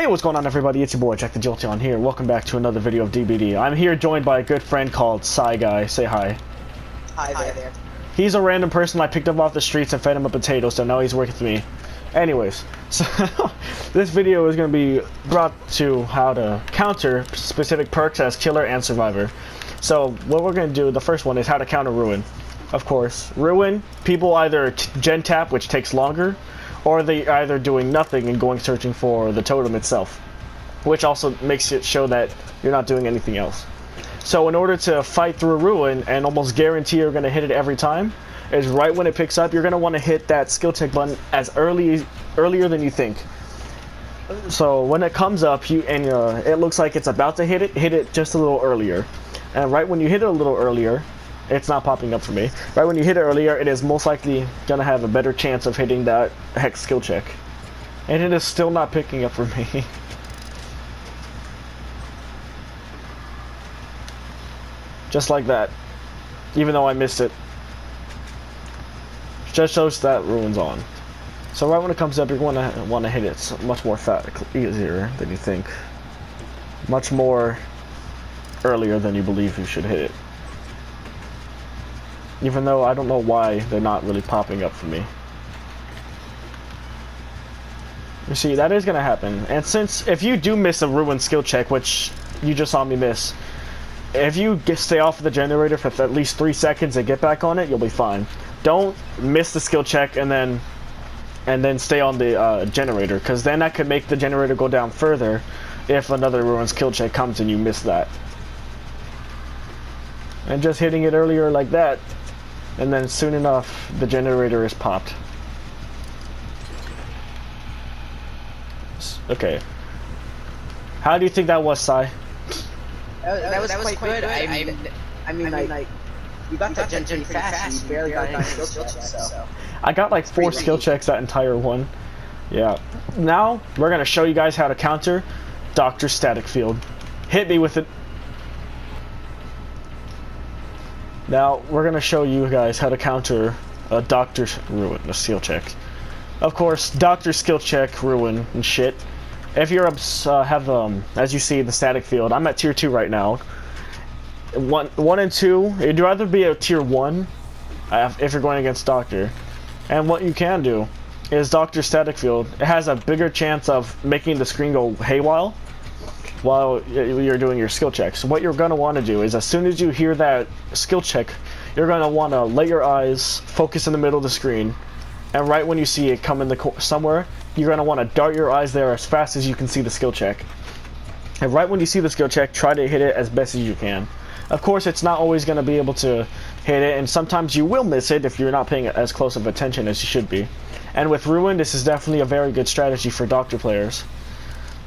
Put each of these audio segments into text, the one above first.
Hey, what's going on, everybody? It's your boy Jack the Jolteon here. Welcome back to another video of DBD. I'm here joined by a good friend called Psy Guy. Say hi. Hi there. He's a random person I picked up off the streets and fed him a potato, so now he's working with me. Anyways, so this video is going to be brought to how to counter specific perks as Killer and Survivor. So what we're going to do, the first one is how to counter Ruin. Of course, Ruin, people either gen tap, which takes longer, or they either doing nothing and going searching for the totem itself, which also makes it show that you're not doing anything else. So in order to fight through Ruin and almost guarantee you're going to hit it every time, is right when it picks up, you're going to want to hit that skill check button as earlier than you think. So when it comes up, it looks like it's about to hit it just a little earlier. And right when you hit it a little earlier, it's not popping up for me. Right when you hit it earlier, it is most likely going to have a better chance of hitting that hex skill check. And it is still not picking up for me. Just like that. Even though I missed it. Just shows that Ruin's on. So right when it comes up, you're going to want to hit it much more easier than you think. Much more earlier than you believe you should hit it. Even though I don't know why they're not really popping up for me. You see, that is going to happen. And since, if you do miss a Ruin skill check, which you just saw me miss, if you stay off of the generator for at least 3 seconds and get back on it, you'll be fine. Don't miss the skill check and then stay on the generator, because then that could make the generator go down further if another Ruin skill check comes and you miss that. And just hitting it earlier like that, and then soon enough, the generator is popped. Okay. How do you think that was, Sai? That was quite good. I mean, like, you got that gen pretty fast. You barely got any skill checks, so. I got like 4 skill checks that entire one. Yeah. Now, we're going to show you guys how to counter Dr. Static Field. Hit me with it. Now, we're going to show you guys how to counter a Dr. Ruin, a skill check. Of course, Dr. skill check, Ruin, and shit. If you're, as you see, the static field, I'm at tier 2 right now. 1 and 2, you'd rather be at tier 1 if you're going against Doctor. And what you can do is Dr. static field, it has a bigger chance of making the screen go haywire while you're doing your skill checks. What you're going to want to do is, as soon as you hear that skill check, you're going to want to let your eyes focus in the middle of the screen, and right when you see it come in somewhere, you're going to want to dart your eyes there as fast as you can see the skill check. And right when you see the skill check, try to hit it as best as you can. Of course, it's not always going to be able to hit it, and sometimes you will miss it if you're not paying as close of attention as you should be. And with Ruin, this is definitely a very good strategy for Doctor players.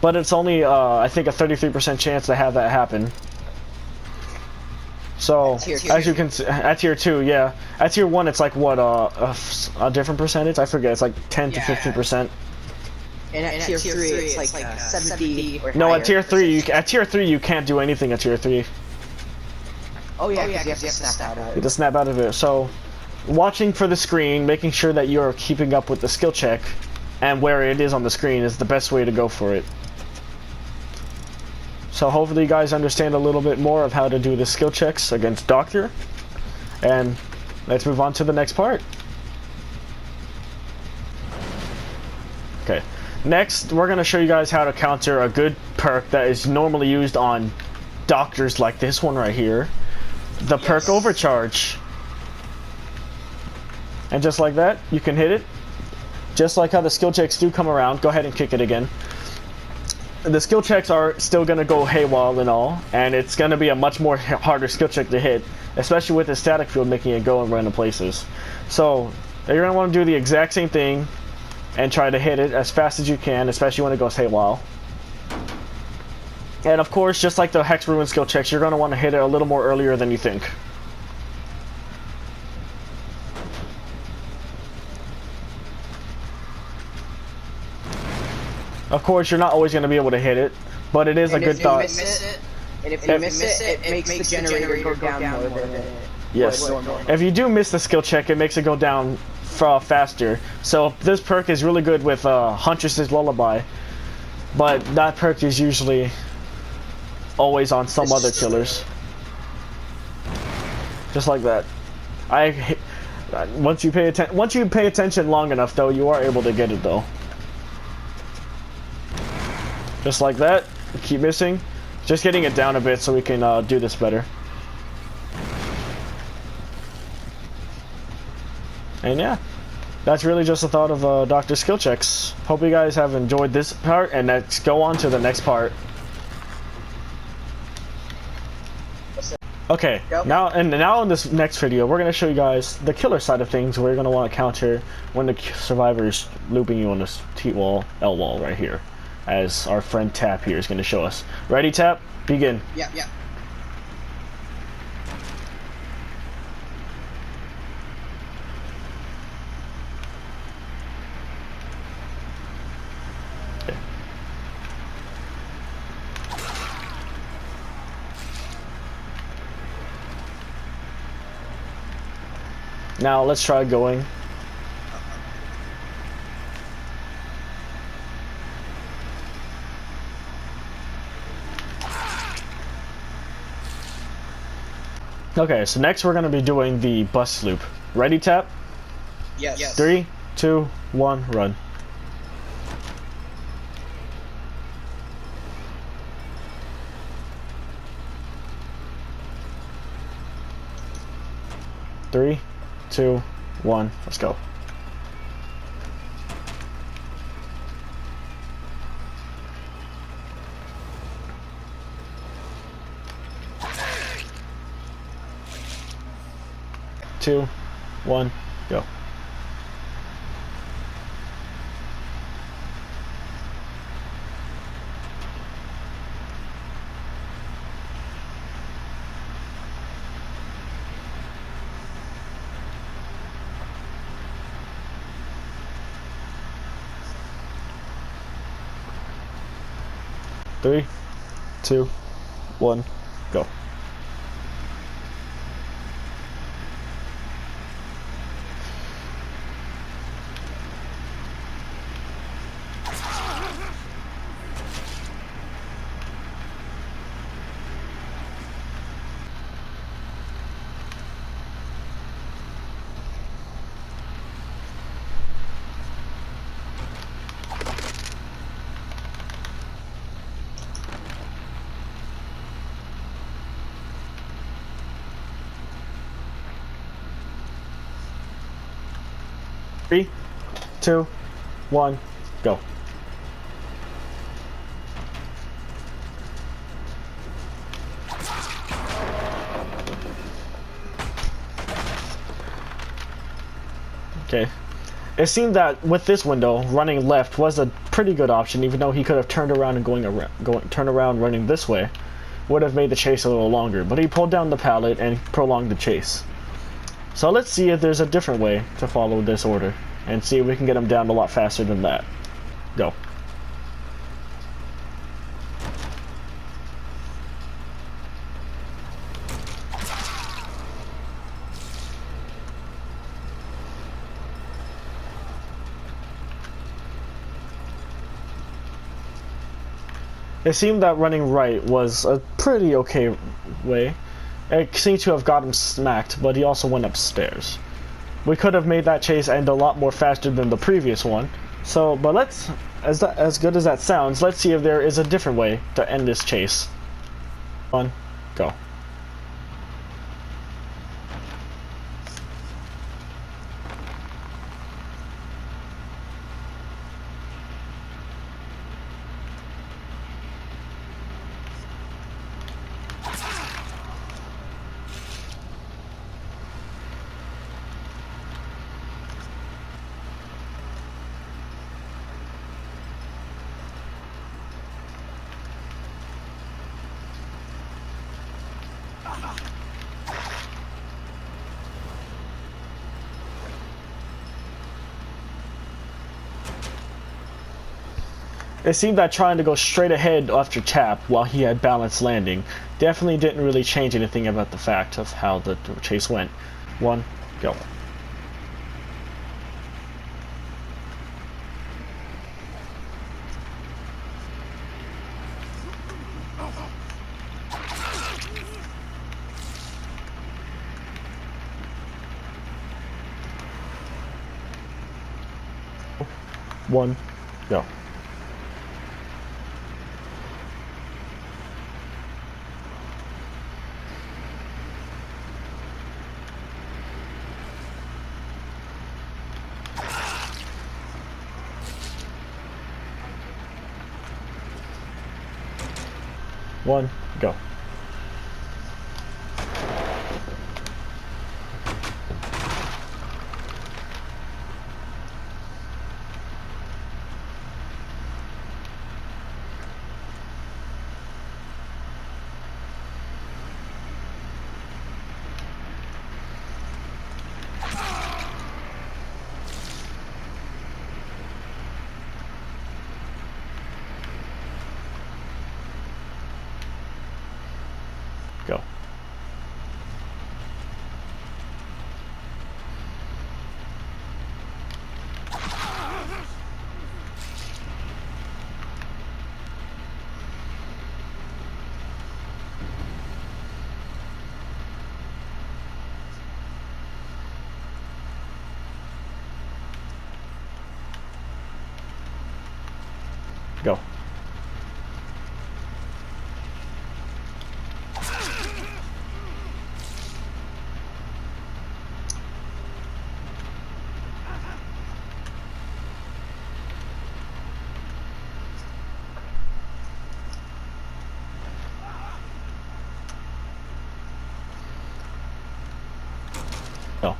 But it's only, I think, a 33% chance to have that happen. So, as you can see, at tier 2, yeah. At tier 1, it's like, what, a different percentage? I forget, it's like 10 to 15%. And at tier 3, it's like 70 or No, higher. at tier 3, you can't do anything at tier 3. Oh yeah, because you have to snap out of You it. have to snap out of it. So, watching for the screen, making sure that you're keeping up with the skill check, and where it is on the screen is the best way to go for it. So hopefully you guys understand a little bit more of how to do the skill checks against Doctor. And let's move on to the next part. Okay. Next, we're going to show you guys how to counter a good perk that is normally used on Doctors like this one right here. The perk Overcharge. And just like that, you can hit it. Just like how the skill checks do come around. Go ahead and kick it again. The skill checks are still going to go haywire and all, and it's going to be a much more harder skill check to hit, especially with the static field making it go in random places. So you're going to want to do the exact same thing and try to hit it as fast as you can, especially when it goes haywire. And of course, just like the Hex Ruin skill checks, you're going to want to hit it a little more earlier than you think. Of course, you're not always going to be able to hit it, but it is a good thought. And if you miss it, it makes the generator go down more than it. Yes. If you do miss the skill check, it makes it go down faster. So this perk is really good with Huntress's Lullaby. but that perk is usually always on some other killers. Just like that. Once you pay attention long enough, though, you are able to get it though. Just like that. Keep missing. Just getting it down a bit so we can do this better. And yeah, that's really just a thought of Dr. Skill Checks. Hope you guys have enjoyed this part, and let's go on to the next part. Okay, now in this next video, we're gonna show you guys the killer side of things. We're gonna want to counter when the survivor's looping you on this T-wall, L-wall right here, as our friend Tap here is gonna show us. Ready, Tap? Begin. Yeah. Now let's try going. Okay, so next we're going to be doing the bus loop. Ready, Tap? Yes. 3, 2, 1, run. Three, 2, 1, let's go. Two, 1, go. Three, 2, 1, go. Three, 2, 1, go. Okay. It seemed that with this window, running left was a pretty good option, even though he could have turned around and turn around running this way. Would have made the chase a little longer, but he pulled down the pallet and prolonged the chase. So let's see if there's a different way to follow this order, and see if we can get him down a lot faster than that. Go. It seemed that running right was a pretty okay way. It seemed to have got him smacked, but he also went upstairs. We could have made that chase end a lot more faster than the previous one. So, but let's, as good as that sounds, let's see if there is a different way to end this chase. 1, go. It seemed that trying to go straight ahead after Tap while he had balanced landing definitely didn't really change anything about the fact of how the chase went. 1, go. 1, go. One, go. Go. Go. Go.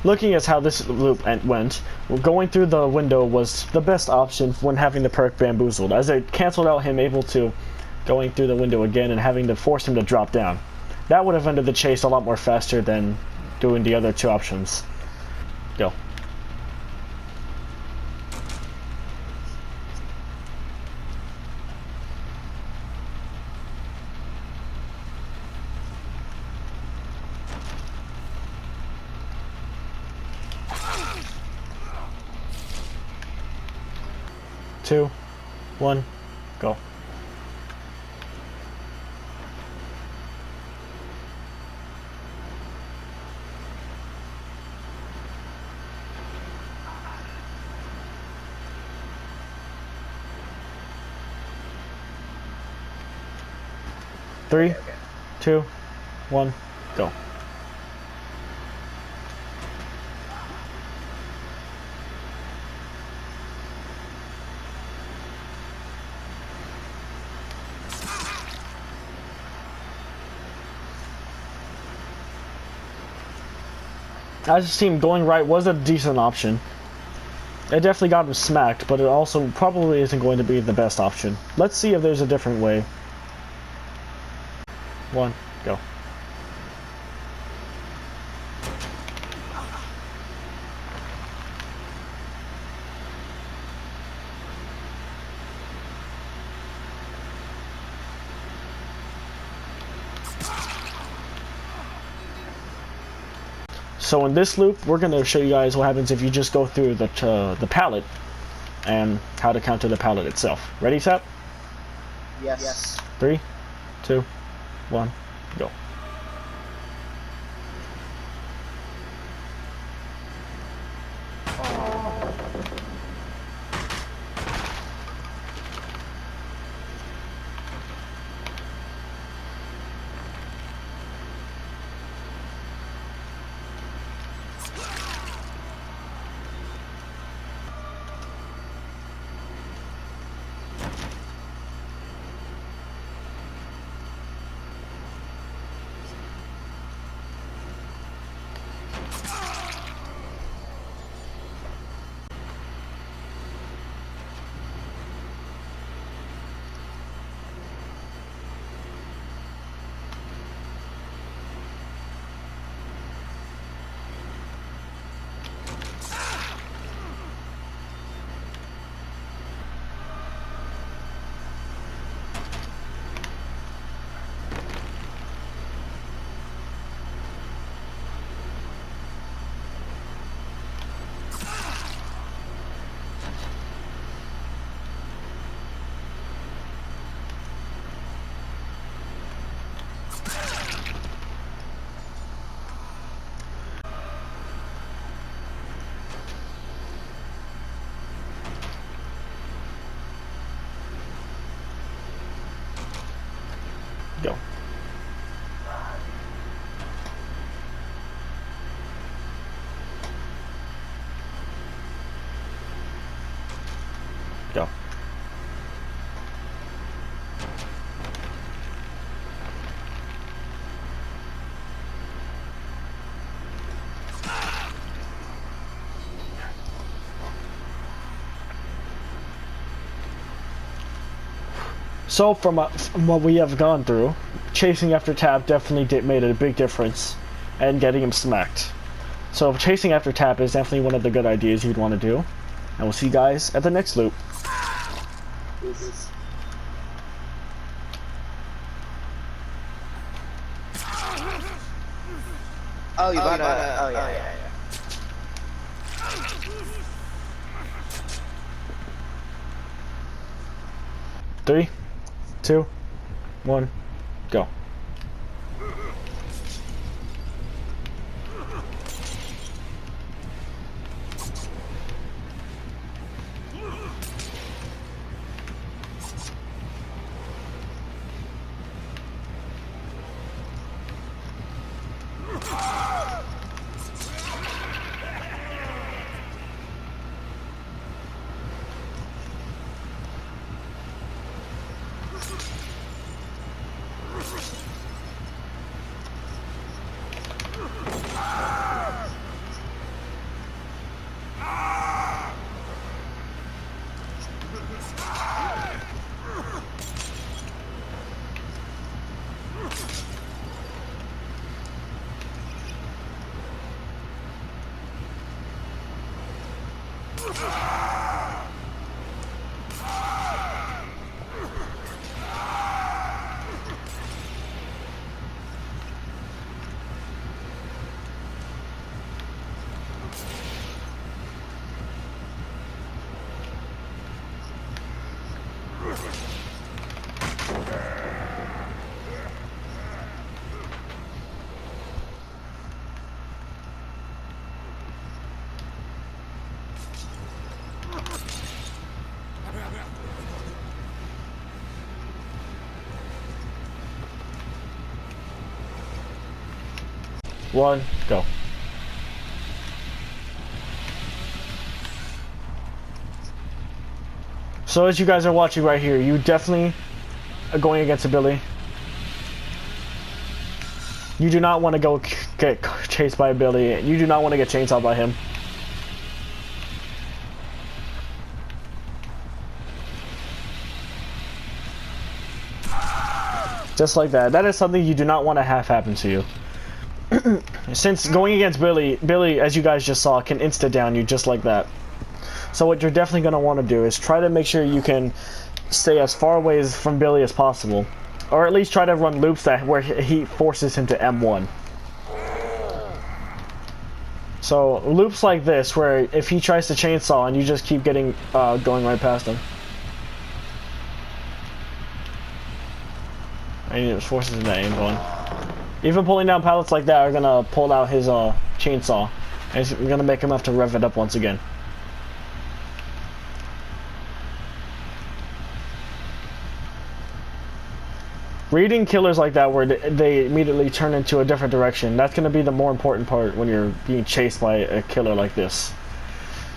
Looking at how this loop went, going through the window was the best option when having the perk bamboozled, as it canceled out him able to going through the window again and having to force him to drop down. That would have ended the chase a lot more faster than doing the other two options. Go. Two, one, go. Three, two, one, go. I just seemed going right was a decent option. It definitely got him smacked, but it also probably isn't going to be the best option. Let's see if there's a different way. One, go. So in this loop, we're going to show you guys what happens if you just go through the pallet and how to counter the pallet itself. Ready, Sap? Yes. 3, 2, 1, go. Go. So from what we have gone through, chasing after Tap definitely made a big difference and getting him smacked. So chasing after Tap is definitely one of the good ideas you'd want to do. And we'll see you guys at the next loop. Oh, you gotta. Oh, yeah. 3, 2, 1, go. One, go. So as you guys are watching right here, you definitely are going against a Billy. You do not want to go get chased by a Billy. You do not want to get chainsawed by him. Just like that. That is something you do not want to have happen to you. Since going against Billy, as you guys just saw, can insta down you just like that. So what you're definitely going to want to do is try to make sure you can stay as far away from Billy as possible. Or at least try to run loops where he forces him to M1. So loops like this, where if he tries to chainsaw and you just keep getting going right past him. And he just forces him to M1. Even pulling down pallets like that are gonna pull out his chainsaw, and it's gonna make him have to rev it up once again. Reading killers like that where they immediately turn into a different direction, that's gonna be the more important part when you're being chased by a killer like this.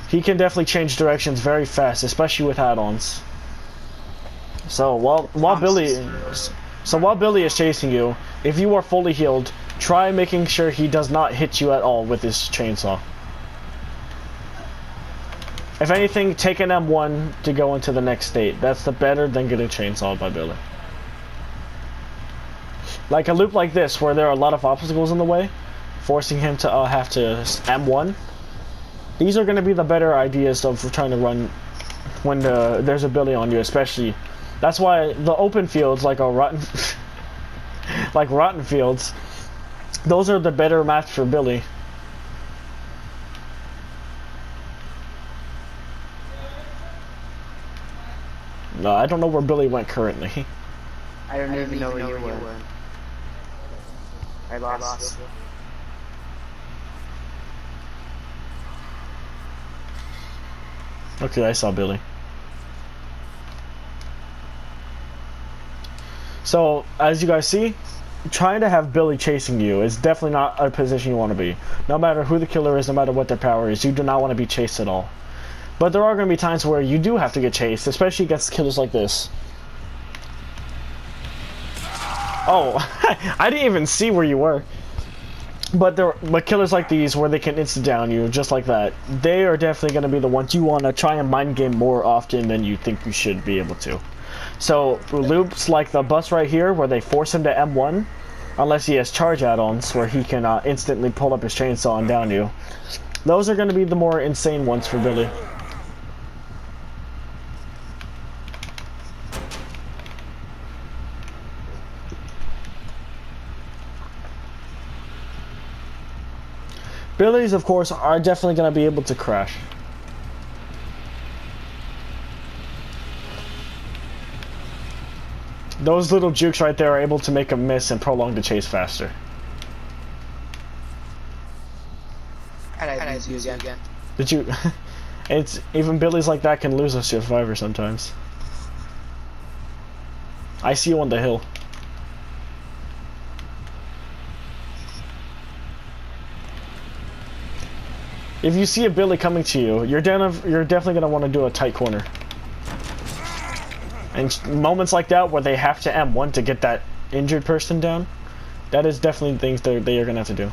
He can definitely change directions very fast, especially with add-ons. So while Billy is chasing you, if you are fully healed, try making sure he does not hit you at all with his chainsaw. If anything, take an M1 to go into the next state. That's the better than getting chainsawed by Billy. Like a loop like this, where there are a lot of obstacles in the way, forcing him to have to M1. These are going to be the better ideas of trying to run when there's a Billy on you, especially. That's why the open fields, like a rotten... like rotten fields, those are the better match for Billy. No, I don't know where Billy went currently. I don't even know where you went. I lost you. Okay, I saw Billy. So, as you guys see, trying to have Billy chasing you is definitely not a position you want to be. No matter who the killer is, no matter what their power is, you do not want to be chased at all. But there are going to be times where you do have to get chased, especially against killers like this. Oh, I didn't even see where you were. But killers like these, where they can instant down you, just like that, they are definitely going to be the ones you want to try and mind game more often than you think you should be able to. So, loops like the bus right here, where they force him to M1, unless he has charge add-ons, where he can instantly pull up his chainsaw and down you. Those are going to be the more insane ones for Billy. Billies, of course, are definitely going to be able to crash. Those little jukes right there are able to make a miss and prolong the chase faster. I lose you again. Did you? It's even Billies like that can lose a survivor sometimes. I see you on the hill. If you see a Billy coming to you, you're definitely gonna want to do a tight corner. And moments like that where they have to M1 to get that injured person down, that is definitely things they are gonna have to do.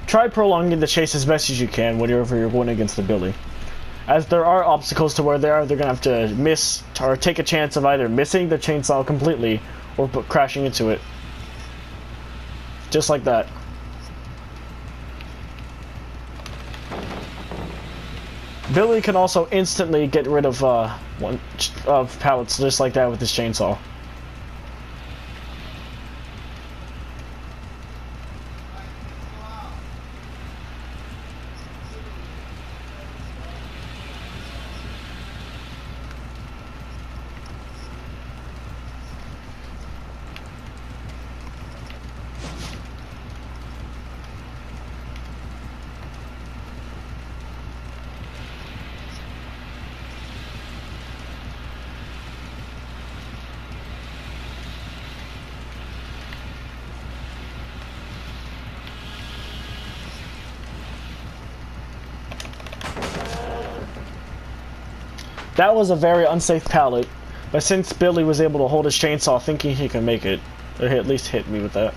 Try prolonging the chase as best as you can whenever you're going against the Billy, as there are obstacles to where they're gonna have to miss or take a chance of either missing the chainsaw completely or crashing into it. Just like that. Billy can also instantly get rid of one of pallets just like that with his chainsaw. That was a very unsafe pallet, but since Billy was able to hold his chainsaw thinking he could make it, or at least hit me with that.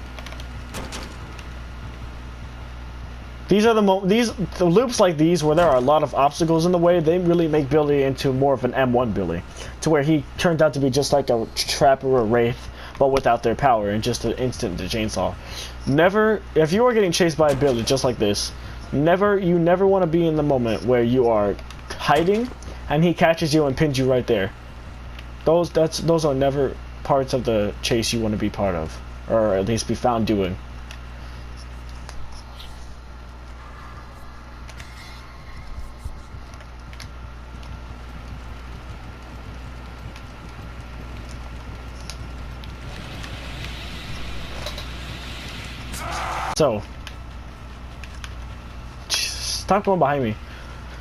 These are the loops like these where there are a lot of obstacles in the way, they really make Billy into more of an M1 Billy, to where he turned out to be just like a trapper or a wraith, but without their power and just an instant to chainsaw. Never, if you are getting chased by a Billy just like this, you never want to be in the moment where you are hiding and he catches you and pins you right there. Those are never parts of the chase you want to be part of, or at least be found doing. So, stop going behind me.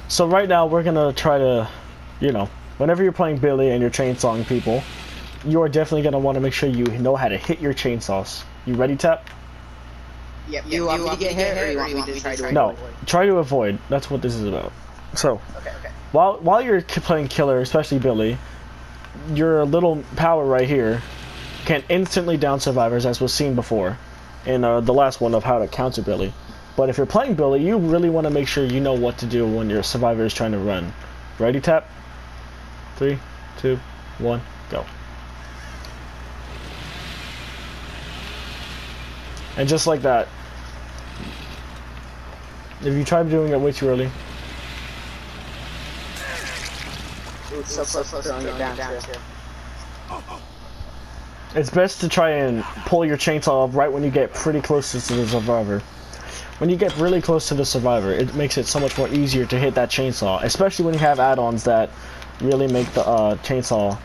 So right now we're gonna try to, whenever you're playing Billy and you're chainsawing people, you are definitely gonna want to make sure you know how to hit your chainsaws. You ready, Tap? Yep. You want me to get hit, or you want me to try to avoid? No, try to avoid. That's what this is about. So, okay. While you're playing killer, especially Billy, your little power right here can instantly down survivors, as was seen before in the last one of how to counter Billy. But if you're playing Billy, you really want to make sure you know what to do when your survivor is trying to run. Ready, Tap? 3, 2, 1, go. And just like that. If you try doing it way too early. Ooh, so close to throwing it down too. It's best to try and pull your chainsaw up right when you get pretty close to the survivor. When you get really close to the survivor, it makes it so much more easier to hit that chainsaw, especially when you have add-ons that really make the chainsaw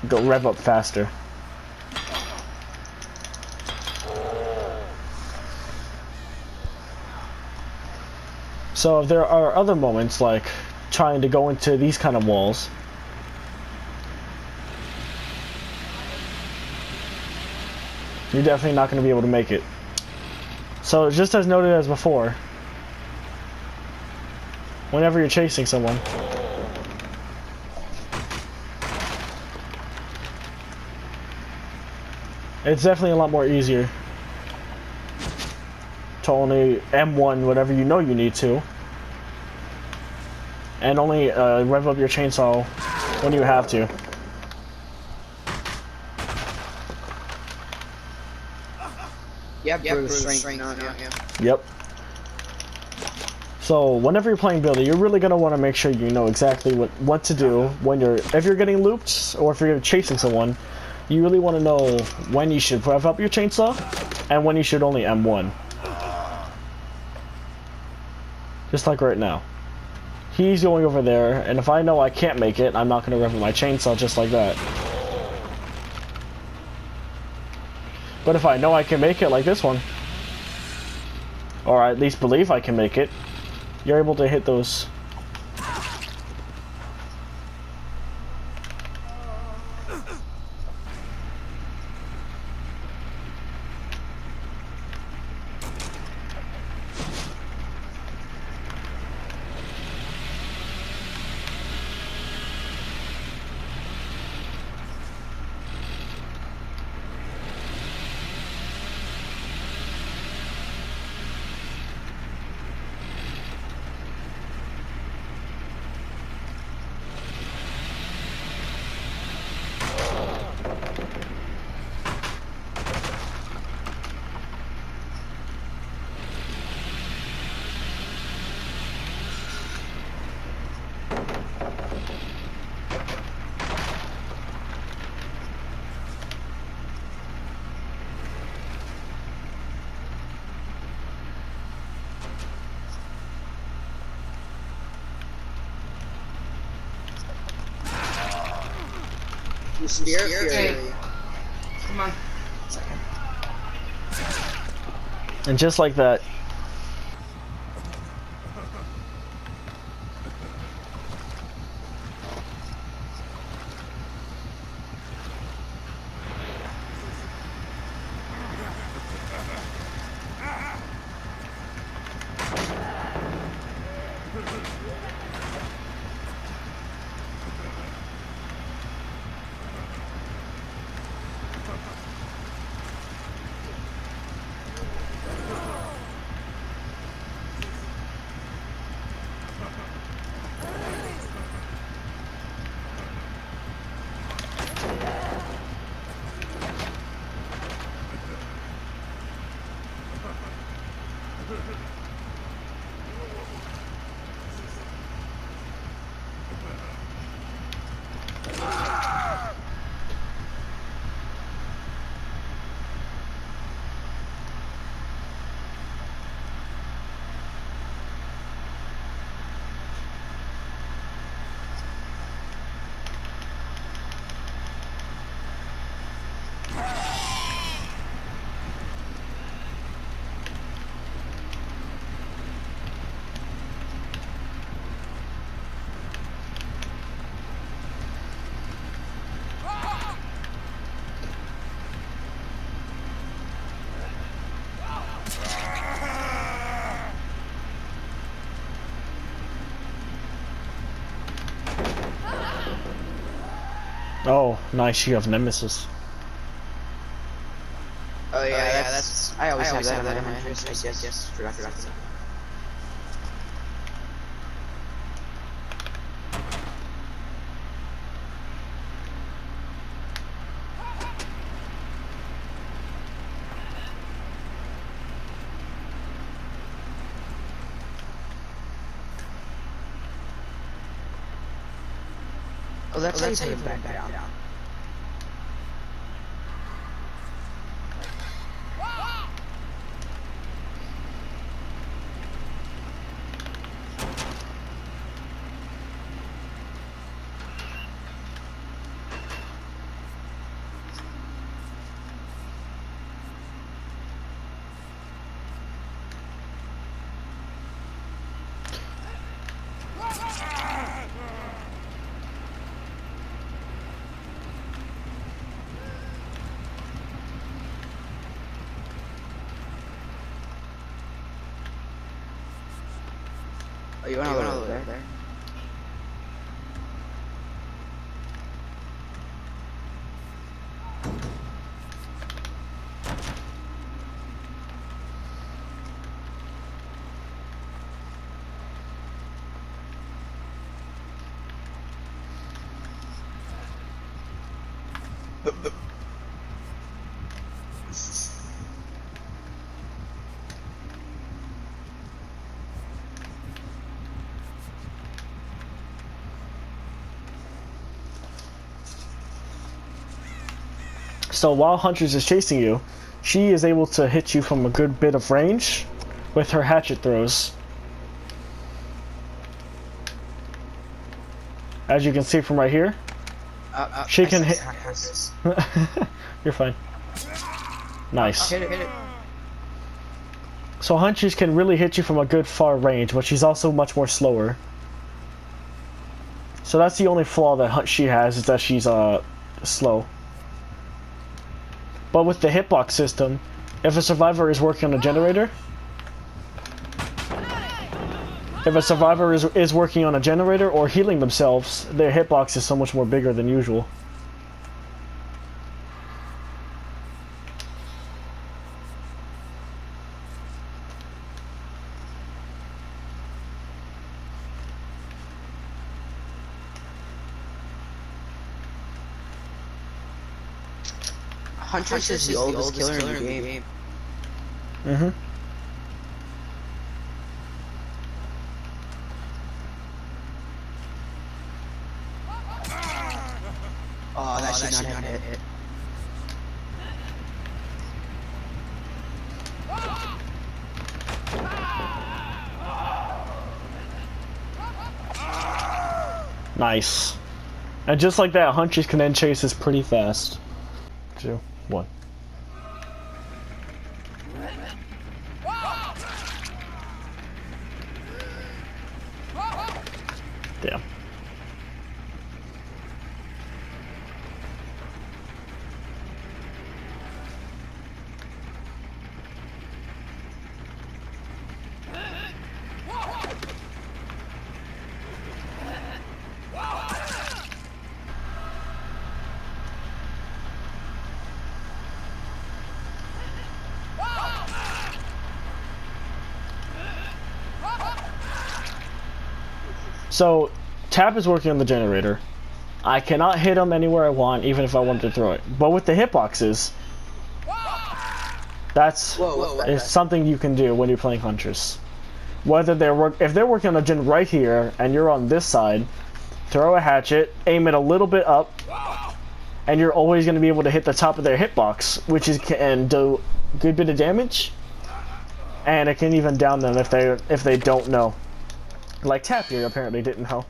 go rev up faster. So if there are other moments like trying to go into these kind of walls, you're definitely not going to be able to make it. So just as noted as before, whenever you're chasing someone, it's definitely a lot more easier to only M1 whatever you know you need to, and only rev up your chainsaw when you have to. Yeah, Bruce, strength on you. Yep. So whenever you're playing Billy, you're really gonna want to make sure you know exactly what to do when if you're getting looped or if you're chasing someone. You really want to know when you should rev up your chainsaw and when you should only M1. Just like right now. He's going over there, and if I know I can't make it, I'm not gonna rev up my chainsaw just like that. But if I know I can make it, like this one, or I at least believe I can make it, you're able to hit those. Spirit. Come on. And just like that, oh, nice, you have Nemesis. Oh yeah, that's. I always have that in my interest. I just forgot. Oh, that's how you put him back down. Oh, you want to look there? So while Huntress is chasing you, she is able to hit you from a good bit of range with her hatchet throws. As you can see from right here, she can hit. You're fine. Nice. Hit it. So Huntress can really hit you from a good far range, but she's also much more slower. So that's the only flaw that she has, is that she's slow. But with the hitbox system, if a survivor is working on a generator, or healing themselves, their hitbox is so much more bigger than usual. Huntress is the oldest killer in the game. Mm-hmm. Oh, that should not have hit. Nice. And just like that, Huntress can end chases pretty fast. 2, 1. Damn. So, Tap is working on the generator. I cannot hit him anywhere I want, even if I wanted to throw it. But with the hitboxes, that's is something you can do when you're playing Huntress. Whether if they're working on a gen right here and you're on this side, throw a hatchet, aim it a little bit up, and you're always going to be able to hit the top of their hitbox, which can do a good bit of damage, and it can even down them if they don't know. Like Tap here apparently didn't know.